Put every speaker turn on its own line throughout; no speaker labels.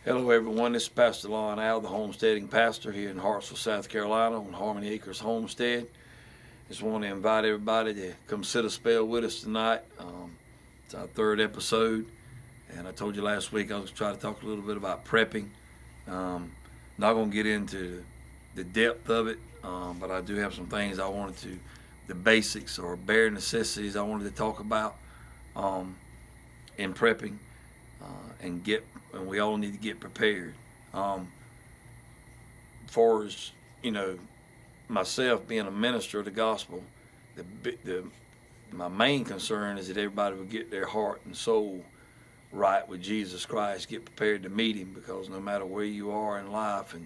Hello, everyone. This is Pastor Lionel, the homesteading pastor here in Hartsville, South Carolina, on Harmony Acres Homestead. Just want to invite everybody to come sit a spell with us tonight. It's our third episode, and I told you last week I was trying to talk a little bit about prepping. Not going to get into the depth of it, but I do have some things I wanted to, the basics or bare necessities I wanted to talk about in prepping. And we all need to get prepared. For as myself being a minister of the gospel, my main concern is that everybody will get their heart and soul right with Jesus Christ, get prepared to meet Him, because no matter where you are in life and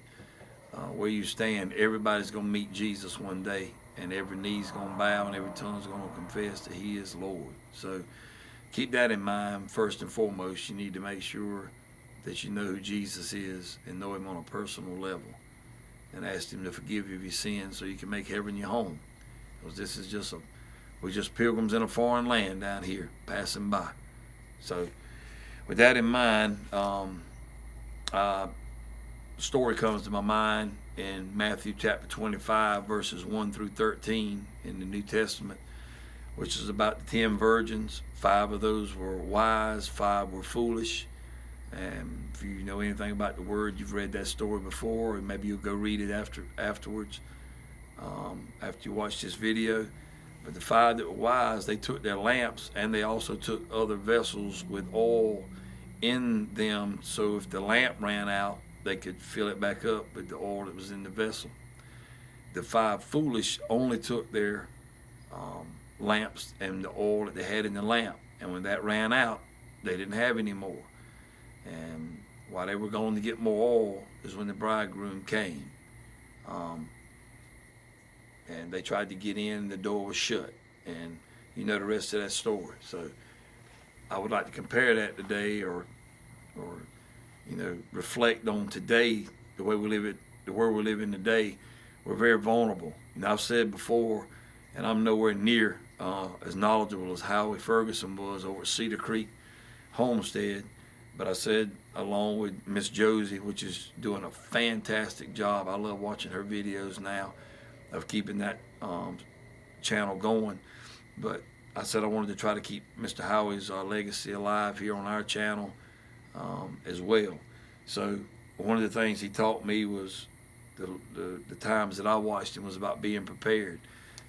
where you stand, everybody's going to meet Jesus one day, and every knee's going to bow and every tongue's going to confess that He is Lord. So keep that in mind. First and foremost, you need to make sure that you know who Jesus is and know Him on a personal level, and ask Him to forgive you of your sins so you can make heaven your home. Because this is we're just pilgrims in a foreign land down here passing by. So with that in mind, a story comes to my mind in Matthew chapter 25, verses 1 through 13 in the New Testament, which is about the 10 virgins. 5 of those were wise, 5 were foolish. And if you know anything about the Word, you've read that story before, and maybe you'll go read it afterwards, after you watch this video. But the 5 that were wise, they took their lamps, and they also took other vessels with oil in them, so if the lamp ran out, they could fill it back up with the oil that was in the vessel. The 5 foolish only took their lamps and the oil that they had in the lamp, and when that ran out, they didn't have any more. And while they were going to get more oil is when the bridegroom came, and they tried to get in, and the door was shut, and you know the rest of that story. So I would like to compare that today, or reflect on today, the way we live it, the world we live in today. We're very vulnerable. I've said before, and I'm nowhere near as knowledgeable as Howie Ferguson was over at Cedar Creek Homestead, but I said, along with Miss Josie, which is doing a fantastic job. I love watching her videos now of keeping that channel going. But I said I wanted to try to keep Mr. Howie's legacy alive here on our channel as well. So one of the things he taught me was the times that I watched him was about being prepared.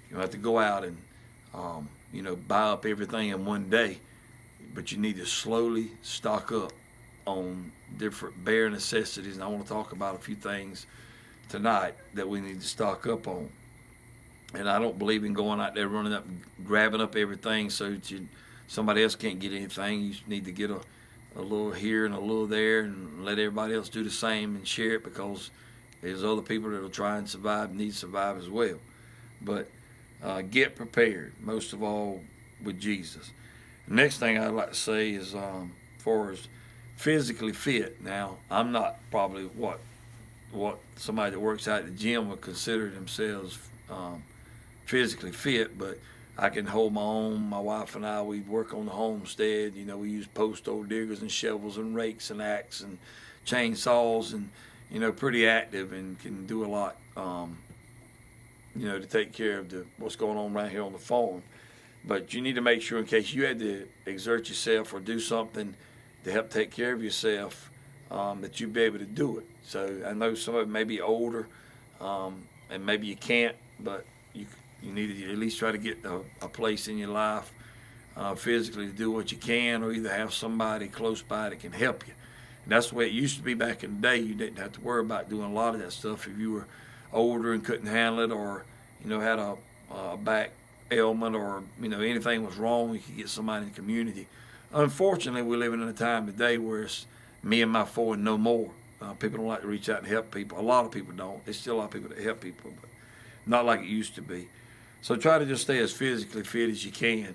You don't have to go out and buy up everything in one day, but you need to slowly stock up on different bare necessities. And I want to talk about a few things tonight that we need to stock up on. And I don't believe in going out there running up and grabbing up everything so that somebody else can't get anything. You need to get a little here and a little there and let everybody else do the same and share it, because there's other people that will try and survive, need to survive as well. But get prepared, most of all with Jesus. The next thing I'd like to say is, for as physically fit. Now, I'm not probably what somebody that works out at the gym would consider themselves physically fit, but I can hold my own. My wife and I, we work on the homestead. We use post hole diggers and shovels and rakes and axe and chainsaws, and pretty active and can do a lot to take care of what's going on right here on the farm. But you need to make sure, in case you had to exert yourself or do something to help take care of yourself, that you'd be able to do it. So I know some of it may be older, and maybe you can't, but you need to at least try to get a place in your life physically to do what you can, or either have somebody close by that can help you. And that's the way it used to be back in the day. You didn't have to worry about doing a lot of that stuff if you were older and couldn't handle it, or had a back ailment, or anything was wrong. You could get somebody in the community. Unfortunately, we're living in a time today where it's me and my 4 and no more. People don't like to reach out and help people. A lot of people don't. There's still a lot of people that help people, but not like it used to be. So try to just stay as physically fit as you can.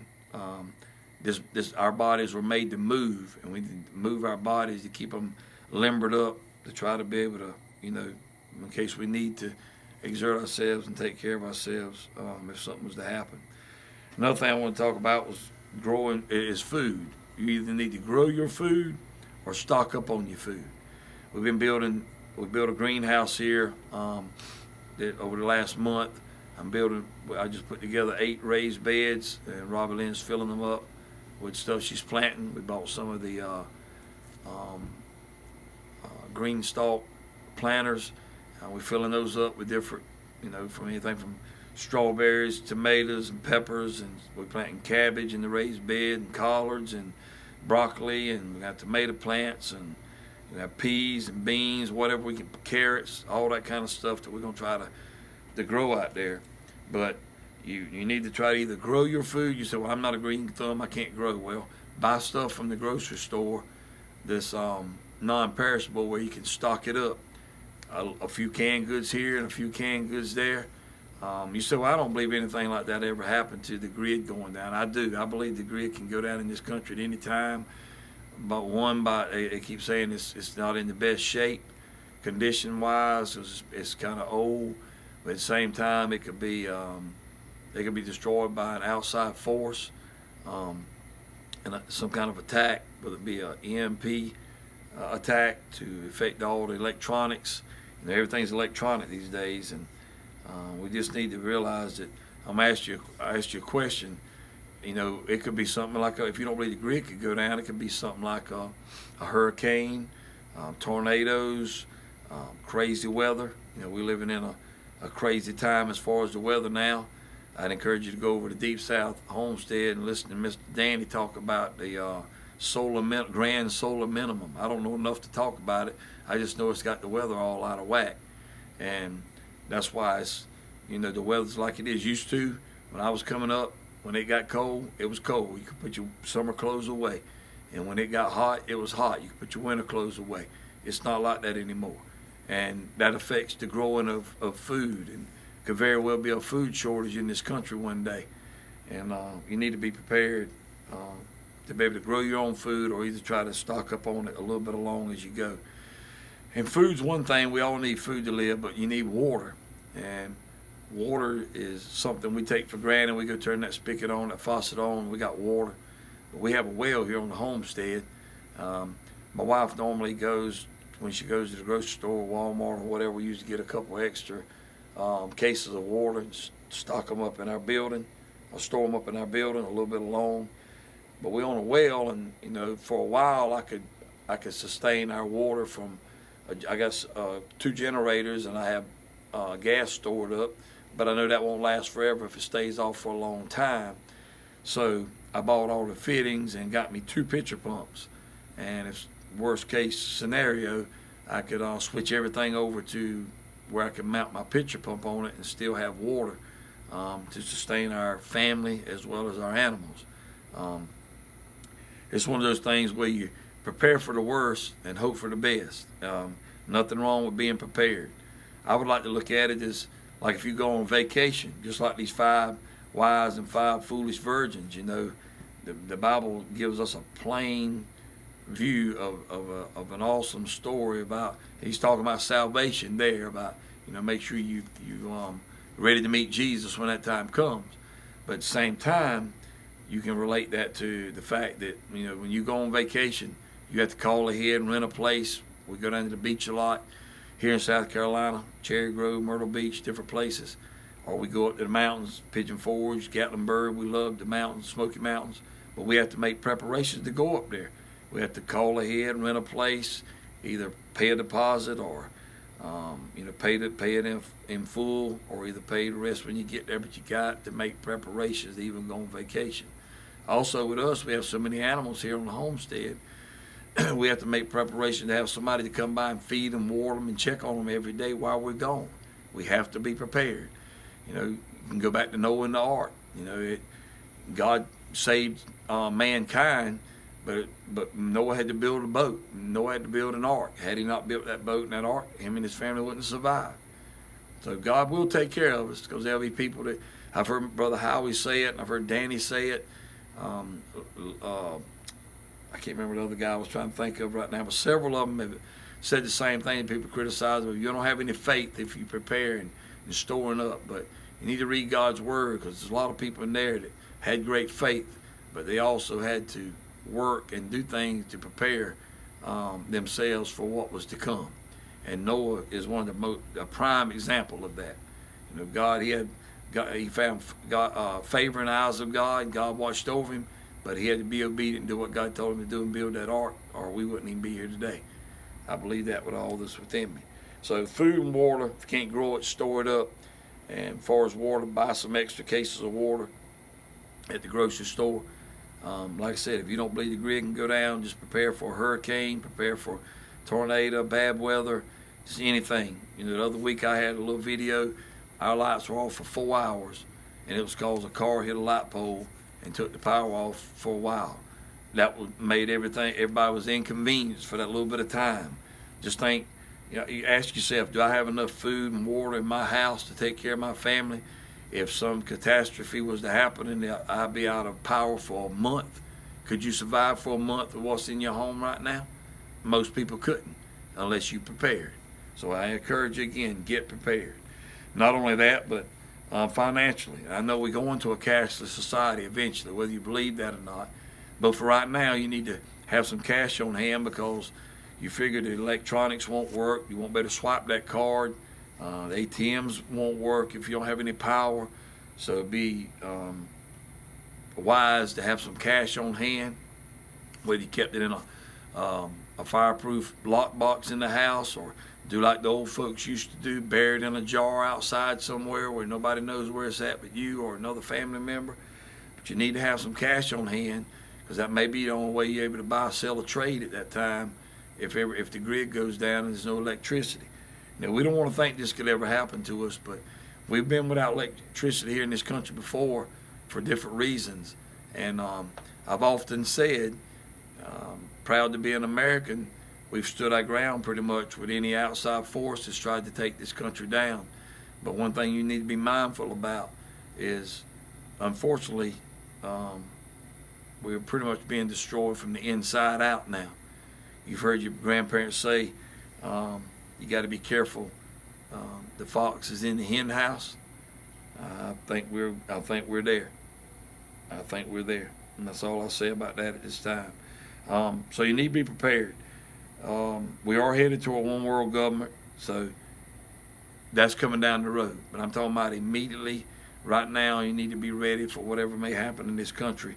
Our bodies were made to move, and we need to move our bodies to keep them limbered up, to try to be able to, in case we need to exert ourselves and take care of ourselves if something was to happen. Another thing I want to talk about is food. You either need to grow your food or stock up on your food. we built a greenhouse here that over the last month. I just put together 8 raised beds, and Robbie Lynn's filling them up with stuff she's planting. We bought some of the green stalk planters. We're filling those up with different, from anything from strawberries, tomatoes, and peppers, and we're planting cabbage in the raised bed, and collards, and broccoli, and we got tomato plants, and we have peas and beans, whatever we can, carrots, all that kind of stuff that we're going to try to grow out there. But you need to try to either grow your food. You say, well, I'm not a green thumb, I can't grow. Well, buy stuff from the grocery store that's non-perishable, where you can stock it up. A few canned goods here and a few canned goods there. You say, well, I don't believe anything like that ever happened to the grid going down. I do. I believe the grid can go down in this country at any time. But they keep saying it's not in the best shape, condition-wise. It's kind of old. But at the same time, they could be destroyed by an outside force, and some kind of attack, whether it be an EMP attack to affect all the electronics. Everything's electronic these days, and we just need to realize that. I asked you a question. It could be something like, if you don't believe the grid could go down, it could be something like a hurricane, tornadoes, crazy weather. We're living in a crazy time as far as the weather now. I'd encourage you to go over to Deep South Homestead and listen to Mr. Danny talk about the grand solar minimum. I don't know enough to talk about it. I just know it's got the weather all out of whack, and that's why it's, the weather's like it is. Used to, when I was coming up, when it got cold, it was cold. You could put your summer clothes away, and when it got hot, it was hot. You could put your winter clothes away. It's not like that anymore, and that affects the growing of food, and could very well be a food shortage in this country one day, and you need to be prepared to be able to grow your own food, or either try to stock up on it a little bit along as you go. And food's one thing. We all need food to live, but you need water. And water is something we take for granted. We go turn that spigot on, that faucet on, we got water. But we have a well here on the homestead. My wife normally goes, when she goes to the grocery store, Walmart, or whatever, we usually get a couple extra cases of water and stock them up in our building, or store them up in our building, a little bit along. But we own a well, and for a while I could sustain our water from, I got 2 generators, and I have gas stored up. But I know that won't last forever if it stays off for a long time. So I bought all the fittings and got me 2 pitcher pumps. And if worst case scenario, I could switch everything over to where I could mount my pitcher pump on it and still have water to sustain our family as well as our animals. It's one of those things where you prepare for the worst and hope for the best. Nothing wrong with being prepared. I would like to look at it as like if you go on vacation, just like these 5 wise and 5 foolish virgins. The Bible gives us a plain view of an awesome story about. He's talking about salvation there, about make sure you ready to meet Jesus when that time comes. But at the same time, you can relate that to the fact that when you go on vacation, you have to call ahead and rent a place. We go down to the beach a lot here in South Carolina, Cherry Grove, Myrtle Beach, different places. Or we go up to the mountains, Pigeon Forge, Gatlinburg. We love the mountains, Smoky Mountains. But we have to make preparations to go up there. We have to call ahead and rent a place, either pay a deposit or pay it in full, or either pay the rest when you get there. But you got to make preparations to even go on vacation. Also with us, we have so many animals here on the homestead. We have to make preparations to have somebody to come by and feed them, water them, and check on them every day while we're gone. We have to be prepared. You can go back to Noah and the ark. God saved mankind, but Noah had to build a boat. Noah had to build an ark. Had he not built that boat and that ark, him and his family wouldn't survive. So God will take care of us, because there'll be people that, I've heard Brother Howie say it, and I've heard Danny say it. I can't remember the other guy I was trying to think of right now, but several of them have said the same thing. People criticize them. You don't have any faith if you prepare and storing up. But you need to read God's Word, because there's a lot of people in there that had great faith, but they also had to work and do things to prepare themselves for what was to come. And Noah is one of a prime example of that. You know, he found favor in the eyes of God. God watched over him, but he had to be obedient to what God told him to do and build that ark, or we wouldn't even be here today. I believe that with all this within me. So food and water, if you can't grow it, store it up. And as far as water, buy some extra cases of water at the grocery store. Like I said, if you don't believe the grid can go down, just prepare for a hurricane, prepare for tornado, bad weather, just anything. You know, the other week I had a little video. Our lights were off for 4 hours, and it was because a car hit a light pole and took the power off for a while. That made everybody was inconvenienced for that little bit of time. Just think, you know, you ask yourself, do I have enough food and water in my house to take care of my family? If some catastrophe was to happen and I'd be out of power for a month, could you survive for a month with what's in your home right now? Most people couldn't, unless you prepared. So I encourage you again, get prepared. Not only that, but financially. I know we go into a cashless society eventually, whether you believe that or not. But for right now, you need to have some cash on hand, because you figure the electronics won't work. You won't be able to swipe that card. The ATMs won't work if you don't have any power. So it'd be wise to have some cash on hand, whether you kept it in a fireproof lockbox in the house, or do like the old folks used to do, bury it in a jar outside somewhere where nobody knows where it's at but you or another family member. But you need to have some cash on hand, because that may be the only way you're able to buy or sell a trade at that time if the grid goes down and there's no electricity. Now, we don't want to think this could ever happen to us, but we've been without electricity here in this country before for different reasons. And I've often said, proud to be an American, we've stood our ground pretty much with any outside force that's tried to take this country down. But one thing you need to be mindful about is, unfortunately, we're pretty much being destroyed from the inside out now. You've heard your grandparents say, you got to be careful. The fox is in the hen house. I think we're there. I think we're there, and that's all I'll say about that at this time. So you need to be prepared. We are headed to a one world government, so that's coming down the road. But I'm talking about immediately, right now. You need to be ready for whatever may happen in this country,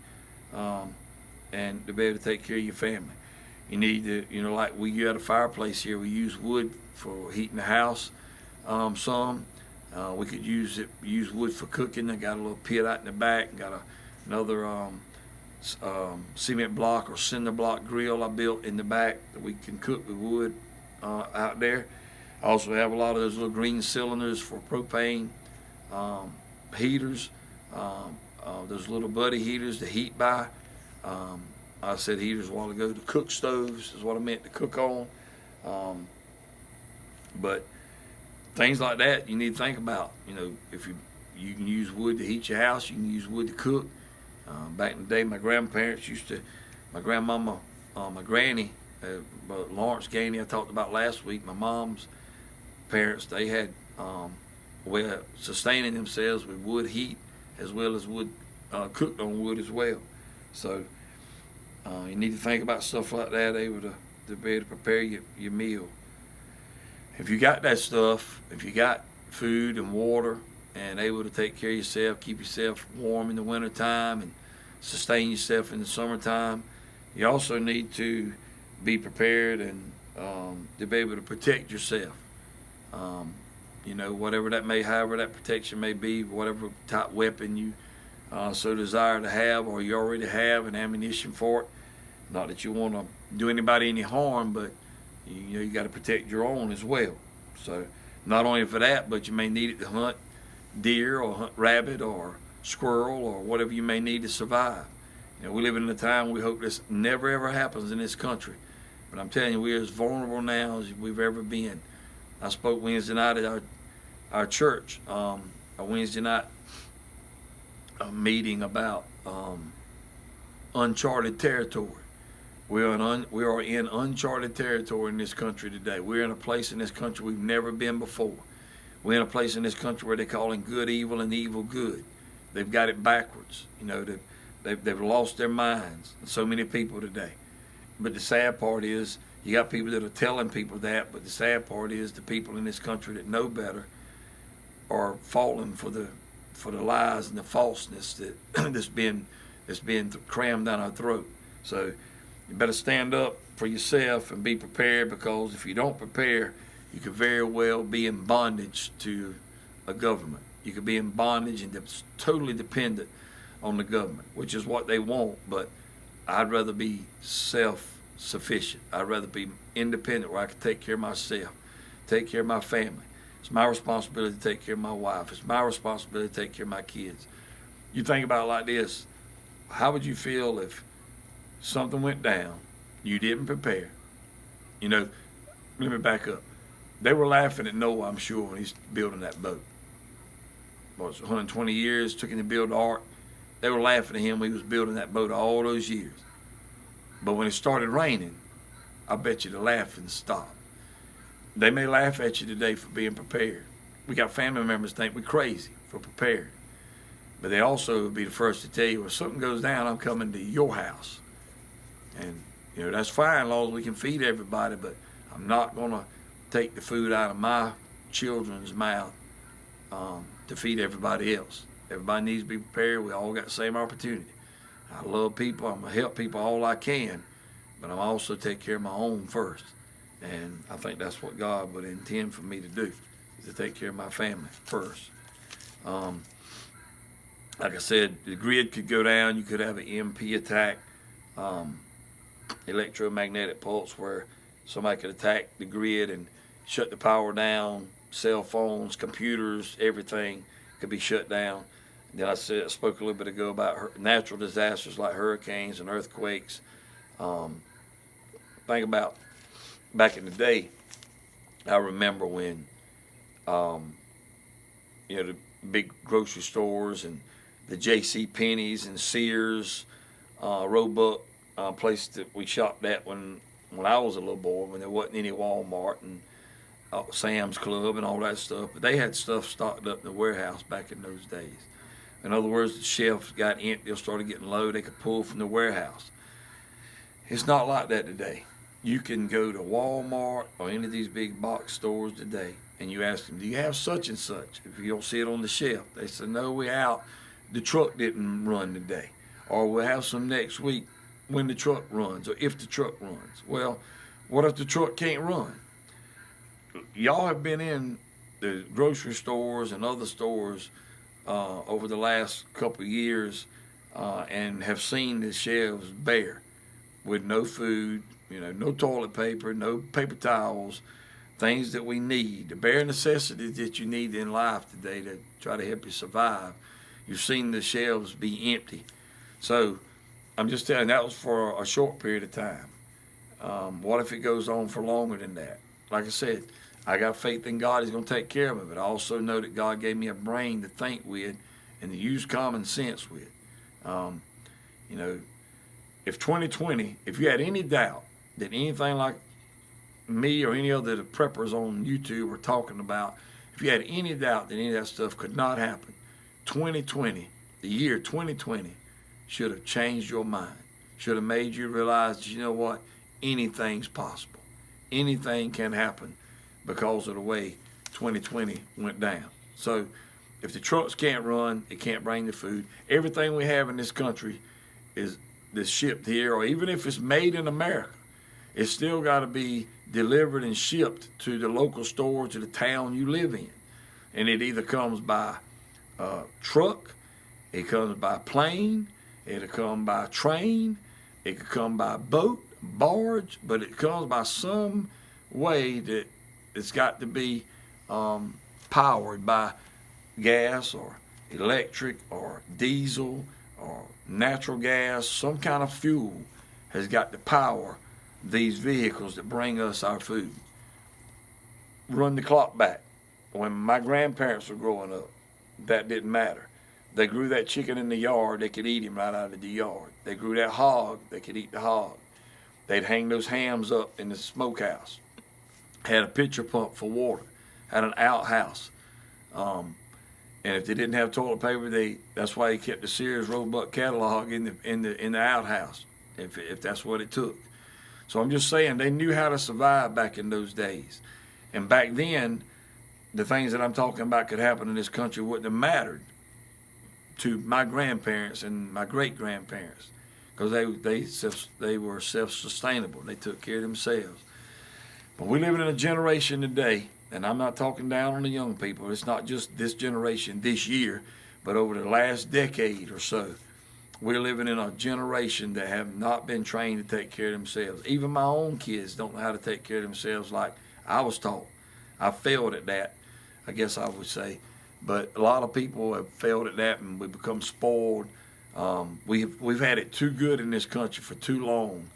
and to be able to take care of your family. You need to, like we got a fireplace here. We use wood for heating the house. We could use wood for cooking. I got a little pit out in the back. Got another cement block or cinder block grill I built in the back that we can cook with wood out there. I also have a lot of those little green cylinders for propane heaters. Those little buddy heaters to heat by. I said heaters a while ago. The cook stoves is what I meant to cook on. But things like that you need to think about. If you can use wood to heat your house, you can use wood to cook. Back in the day, my grandparents my grandmama, my granny, Lawrence Gainey I talked about last week, my mom's parents, they had sustaining themselves with wood heat as well as wood cooked on wood as well. So you need to think about stuff like that, able to be able to prepare your meal. If you got that stuff, if you got food and water and able to take care of yourself, keep yourself warm in the wintertime and sustain yourself in the summertime, you also need to be prepared and to be able to protect yourself. However that protection may be, whatever type weapon you so desire to have, or you already have an ammunition for it. Not that you want to do anybody any harm, but you got to protect your own as well. So not only for that, but you may need it to hunt deer or hunt rabbit or squirrel or whatever you may need to survive. We live in a time, we hope this never ever happens in this country. But I'm telling you, we're as vulnerable now as we've ever been. I spoke Wednesday night at our church, a Wednesday night meeting about uncharted territory. We are in uncharted territory in this country today. We're in a place in this country we've never been before. We're in a place in this country where they're calling good evil and evil good. They've got it backwards. They've lost their minds. So many people today. But the sad part is, You got people that are telling people that, but the sad part is the people in this country that know better are falling for the lies and the falseness that that's being crammed down our throat. So you better stand up for yourself and be prepared, because if you don't prepare, you could very well be in bondage to a government. You could be in bondage and totally dependent on the government, which is what they want. But I'd rather be self-sufficient. I'd rather be independent, where I can take care of myself, take care of my family. It's my responsibility to take care of my wife. It's my responsibility to take care of my kids. You think about it like this. How would you feel if something went down, you didn't prepare? You know, let me back up. They were laughing at Noah, I'm sure, when he's building that boat. What was it, 120 years took him to build the ark? They were laughing at him when he was building that boat all those years. But when it started raining, I bet you the laughing stopped. They may laugh at you today for being prepared. We got family members think we're crazy for prepared. But they also would be the first to tell you, if something goes down, I'm coming to your house. And, you know, that's fine as long as we can feed everybody, but I'm not going to take the food out of my children's mouth to feed everybody else. Everybody needs to be prepared. We all got the same opportunity. I love people. I'm going to help people all I can, but I'm also take care of my own first. And I think that's what God would intend for me to do, is to take care of my family first. Like I said, the grid could go down. You could have an EMP attack, electromagnetic pulse, where somebody could attack the grid and shut the power down. Cell phones, computers, everything could be shut down. And then I spoke a little bit ago about natural disasters like hurricanes and earthquakes. Think about back in the day. I remember when, the big grocery stores and the J.C. Penney's and Sears, Roebuck, place that we shopped at when I was a little boy, when there wasn't any Walmart and Sam's Club and all that stuff. But they had stuff stocked up in the warehouse back in those days. In other words, the shelves got empty, they started getting low, they could pull from the warehouse. It's not like that today. You can go to Walmart or any of these big box stores today, and you ask them, do you have such and such? If you don't see it on the shelf, they say, no, we're out. The truck didn't run today. Or we'll have some next week when the truck runs, or if the truck runs. Well, what if the truck can't run? Y'all have been in the grocery stores and other stores over the last couple of years and have seen the shelves bare with no food, no toilet paper, no paper towels, things that we need, the bare necessities that you need in life today to try to help you survive. You've seen the shelves be empty. So I'm just telling you, that was for a short period of time. What if it goes on for longer than that? Like I said, I got faith in God. He's going to take care of it. But I also know that God gave me a brain to think with and to use common sense with. If 2020, if you had any doubt that anything like me or any other preppers on YouTube were talking about, if you had any doubt that any of that stuff could not happen, 2020, the year 2020, should have changed your mind. Should have made you realize, you know what? Anything's possible. Anything can happen because of the way 2020 went down. So if the trucks can't run, it can't bring the food. Everything we have in this country is shipped here, or even if it's made in America, it's still got to be delivered and shipped to the local store, to the town you live in. And it either comes by truck, it comes by plane, it'll come by train, it could come by boat, barge, but it comes by some way that it's got to be powered by gas or electric or diesel or natural gas. Some kind of fuel has got to power these vehicles that bring us our food. Run the clock back. When my grandparents were growing up, that didn't matter. They grew that chicken in the yard, they could eat him right out of the yard. They grew that hog, they could eat the hog. They'd hang those hams up in the smokehouse. Had a pitcher pump for water. Had an outhouse. And if they didn't have toilet paper, that's why they kept the Sears Roebuck catalog in the outhouse, if that's what it took. So I'm just saying they knew how to survive back in those days. And back then, the things that I'm talking about could happen in this country wouldn't have mattered to my grandparents and my great-grandparents, because they were self-sustainable. They took care of themselves. But we're living in a generation today, and I'm not talking down on the young people. It's not just this generation this year, but over the last decade or so, we're living in a generation that have not been trained to take care of themselves. Even my own kids don't know how to take care of themselves like I was taught. I failed at that, I guess I would say. But a lot of people have failed at that, and we become spoiled. We've had it too good in this country for too long,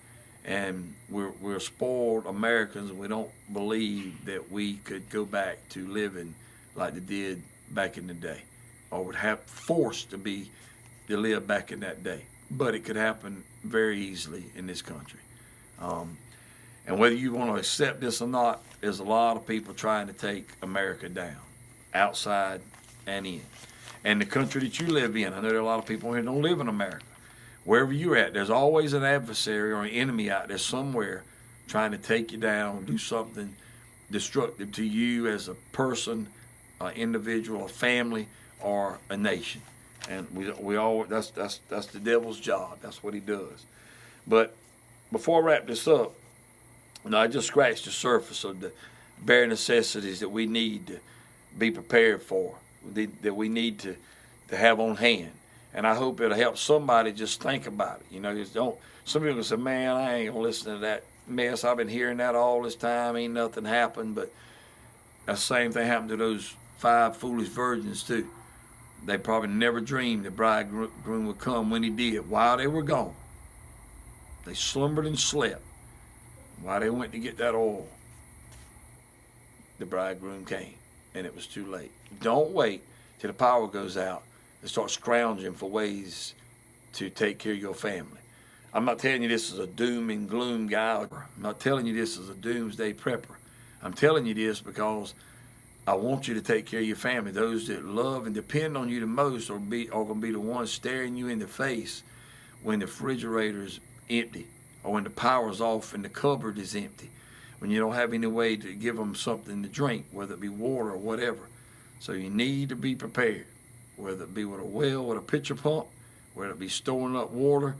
and we're spoiled Americans, and we don't believe that we could go back to living like they did back in the day, or would have forced to live back in that day. But it could happen very easily in this country. And whether you want to accept this or not, there's a lot of people trying to take America down, outside and in. And the country that you live in, I know there are a lot of people here who don't live in America. Wherever you're at, there's always an adversary or an enemy out there somewhere trying to take you down, do something destructive to you as a person, an individual, a family, or a nation. And we all that's the devil's job. That's what he does. But before I wrap this up, I just scratched the surface of the bare necessities that we need to be prepared for, that we need to have on hand. And I hope it'll help somebody just think about it. Just don't. Some people say, "Man, I ain't gonna listen to that mess. I've been hearing that all this time. Ain't nothing happened." But the same thing happened to those 5 foolish virgins too. They probably never dreamed the bridegroom would come when he did. While they were gone, they slumbered and slept. While they went to get that oil, the bridegroom came, and it was too late. Don't wait till the power goes out and start scrounging for ways to take care of your family. I'm not telling you this is a doom and gloom guy. I'm not telling you this is a doomsday prepper. I'm telling you this because I want you to take care of your family. Those that love and depend on you the most are going to be the ones staring you in the face when the refrigerator's empty, or when the power's off and the cupboard is empty, when you don't have any way to give them something to drink, whether it be water or whatever. So you need to be prepared, whether it be with a well, with a pitcher pump, whether it be storing up water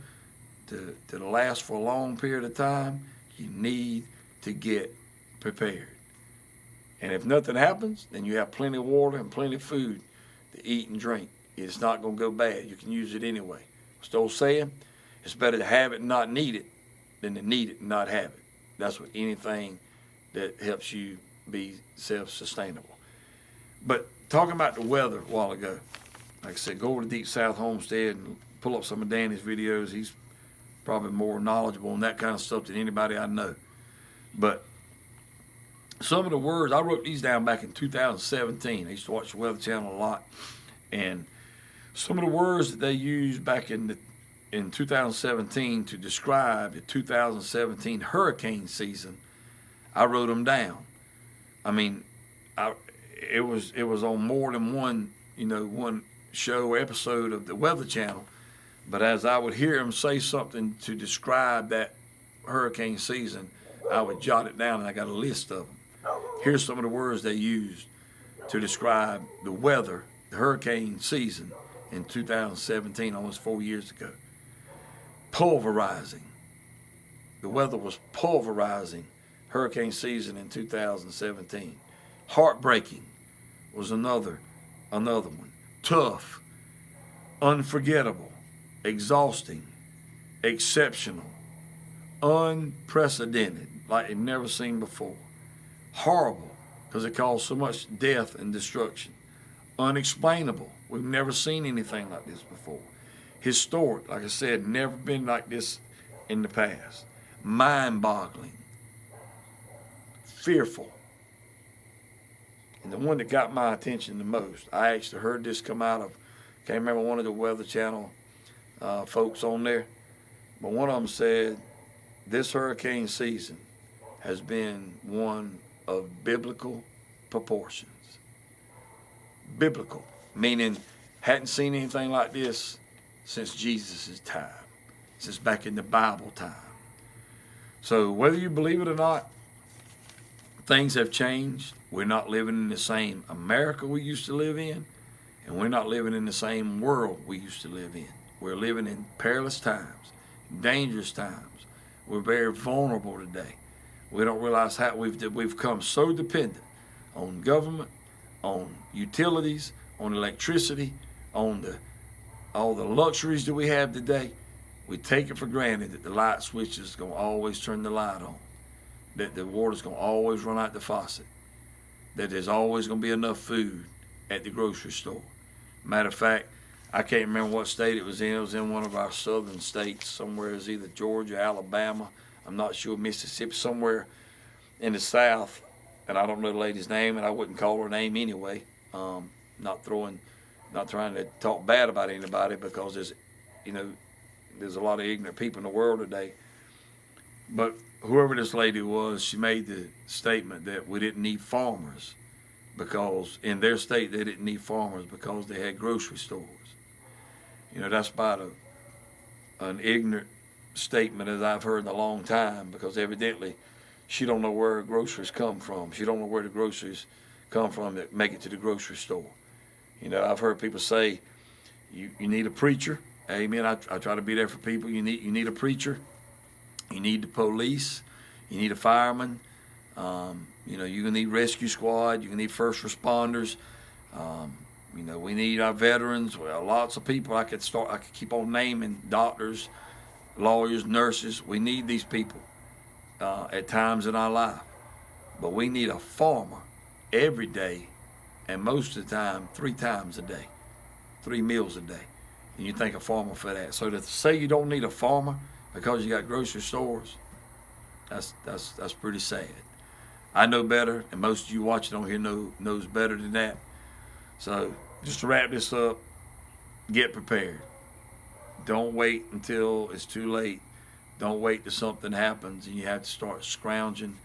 to last for a long period of time. You need to get prepared. And if nothing happens, then you have plenty of water and plenty of food to eat and drink. It's not going to go bad. You can use it anyway. What's the old saying? It's better to have it and not need it than to need it and not have it. That's with anything that helps you be self-sustainable. But talking about the weather a while ago, like I said, go over to Deep South Homestead and pull up some of Danny's videos. He's probably more knowledgeable on that kind of stuff than anybody I know. But some of the words, I wrote these down back in 2017. I used to watch the Weather Channel a lot. And some of the words that they used back in 2017 to describe the 2017 hurricane season, I wrote them down. I mean, it was on more than one show or episode of the Weather Channel. But as I would hear him say something to describe that hurricane season, I would jot it down, and I got a list of them. Here's some of the words they used to describe the weather, the hurricane season in 2017, almost 4 years ago. Pulverizing. The weather was pulverizing hurricane season in 2017. Heartbreaking was another one. Tough, unforgettable, exhausting, exceptional, unprecedented, like you've never seen before. Horrible, because it caused so much death and destruction. Unexplainable. We've never seen anything like this before. Historic, like I said, never been like this in the past. Mind-boggling. Fearful. And the one that got my attention the most, I actually heard this come out of, can't remember one of the Weather Channel folks on there, but one of them said, this hurricane season has been one of biblical proportions. Biblical, meaning hadn't seen anything like this since Jesus' time, since back in the Bible time. So whether you believe it or not, things have changed. We're not living in the same America we used to live in, and we're not living in the same world we used to live in. We're living in perilous times, dangerous times. We're very vulnerable today. We don't realize how we've become so dependent on government, on utilities, on electricity, on all the luxuries that we have today. We take it for granted that the light switch is going to always turn the light on, that the water's going to always run out the faucet, that there's always going to be enough food at the grocery store. Matter of fact, I can't remember what state it was in. It was in one of our southern states, somewhere. It was either Georgia, Alabama, I'm not sure, Mississippi, somewhere in the South. And I don't know the lady's name, and I wouldn't call her name anyway. Not trying to talk bad about anybody, because there's a lot of ignorant people in the world today. But whoever this lady was, she made the statement that we didn't need farmers, because in their state they didn't need farmers because they had grocery stores. That's about an ignorant statement as I've heard in a long time, because evidently she don't know where groceries come from. She don't know where the groceries come from that make it to the grocery store. I've heard people say, you need a preacher. Amen. I try to be there for people. You need a preacher. You need the police. You need a fireman. You're gonna need rescue squad. You're gonna need first responders. We need our veterans. Well, lots of people. I could keep on naming: doctors, lawyers, nurses. We need these people at times in our life. But we need a farmer every day, and most of the time 3 times a day, 3 meals a day. And you think a farmer for that. So to say you don't need a farmer because you got grocery stores, that's pretty sad. I know better, and most of you watching on here knows better than that. So just to wrap this up, get prepared. Don't wait until it's too late. Don't wait till something happens and you have to start scrounging,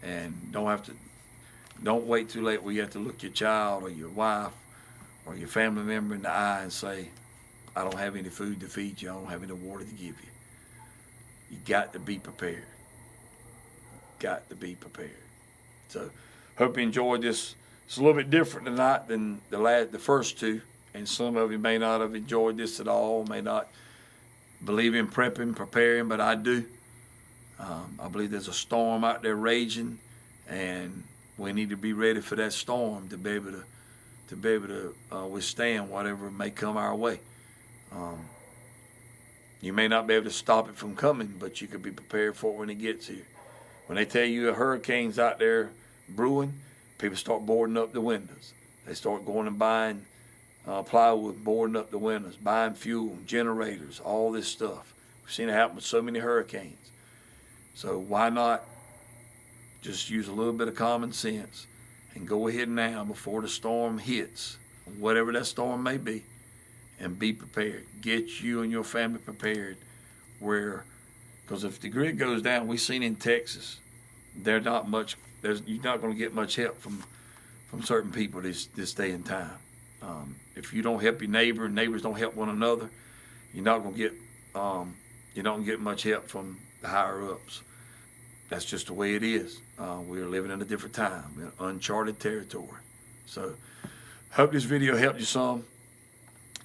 and don't wait too late where you have to look your child or your wife or your family member in the eye and say, I don't have any food to feed you. I don't have any water to give you. You got to be prepared. Got to be prepared. So, hope you enjoyed this. It's a little bit different tonight than the first 2, and some of you may not have enjoyed this at all, may not believe in preparing, but I do. I believe there's a storm out there raging, and we need to be ready for that storm to be able to withstand whatever may come our way. You may not be able to stop it from coming, but you could be prepared for it when it gets here. When they tell you a hurricane's out there brewing, people start boarding up the windows. They start going and buying plywood, boarding up the windows, buying fuel, generators, all this stuff. We've seen it happen with so many hurricanes. So why not just use a little bit of common sense and go ahead now before the storm hits, whatever that storm may be, and be prepared. Get you and your family prepared, because if the grid goes down, we've seen in Texas, you're not going to get much help from certain people this day and time. If you don't help your neighbor and neighbors don't help one another, you're not going to get much help from the higher ups. That's just the way it is. We're living in a different time, in uncharted territory. So, hope this video helped you some.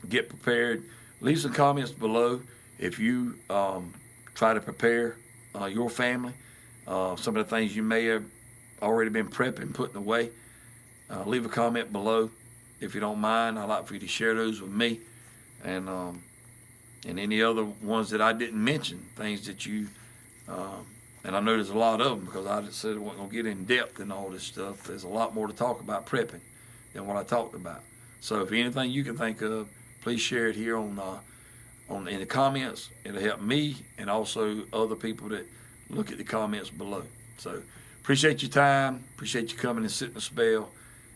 Get prepared. Leave some comments below if you try to prepare your family. Some of the things you may have already been prepping, putting away. Leave a comment below if you don't mind. I'd like for you to share those with me, and any other ones that I didn't mention, things that you and I know there's a lot of them, because I just said I wasn't going to get in depth in all this stuff. There's a lot more to talk about prepping than what I talked about. So if anything you can think of, please share it here in the comments. It'll help me and also other people that look at the comments below. So appreciate your time. Appreciate you coming and sitting a spell.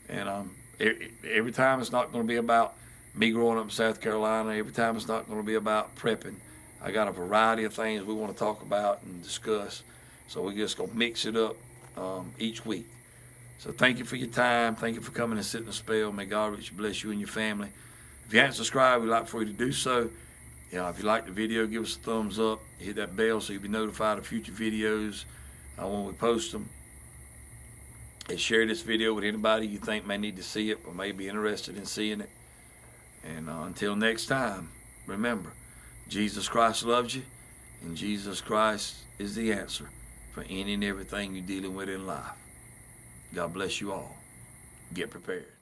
And every time it's not going to be about me growing up in South Carolina. Every time it's not going to be about prepping. I got a variety of things we want to talk about and discuss. So we're just going to mix it up each week. So thank you for your time. Thank you for coming and sitting a spell. May God richly bless you and your family. If you haven't subscribed, we'd like for you to do so. If you like the video, give us a thumbs up. Hit that bell so you'll be notified of future videos when we post them. And share this video with anybody you think may need to see it or may be interested in seeing it. And until next time, remember, Jesus Christ loves you, and Jesus Christ is the answer for any and everything you're dealing with in life. God bless you all. Get prepared.